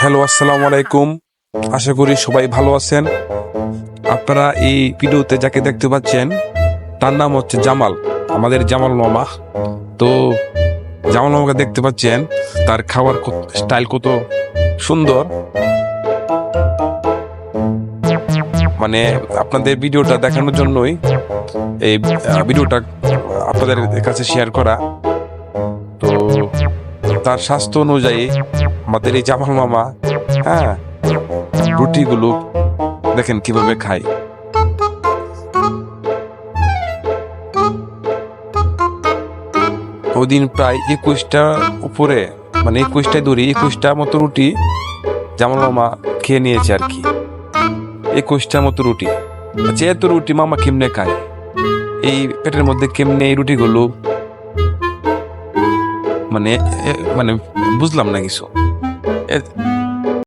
Hello, আসসালামু আলাইকুম। আশা করি সবাই ভালো আছেন। আপনারা এই ভিডিওতে যাকে দেখতে পাচ্ছেন তার নাম হচ্ছে জামাল, আমাদের জামাল মামা। তো জামাল মামাকে দেখতে পাচ্ছেন, তার খাওয়ার স্টাইল কত সুন্দর। মানে আপনাদের ভিডিওটা দেখানোর জন্যই এই ভিডিওটা আপনাদের কাছে শেয়ার করা। তো তার স্বাস্থ্য অনুযায়ী আমাদের এই জামাল মামা, হ্যাঁ, রুটিগুলো দেখেন কিভাবে খায়। ওই দিন প্রায় 21টা উপরে, মানে 21টায় ধরি 21টা মতো রুটি জামাল মামা খেয়ে নিয়েছে আর কি। 21টা মতো রুটি। আচ্ছা, এত রুটি মামা কেমনে খায়? এই পেটের মধ্যে কেমনে এই রুটিগুলো, মানে মানে বুঝলাম না কিছু।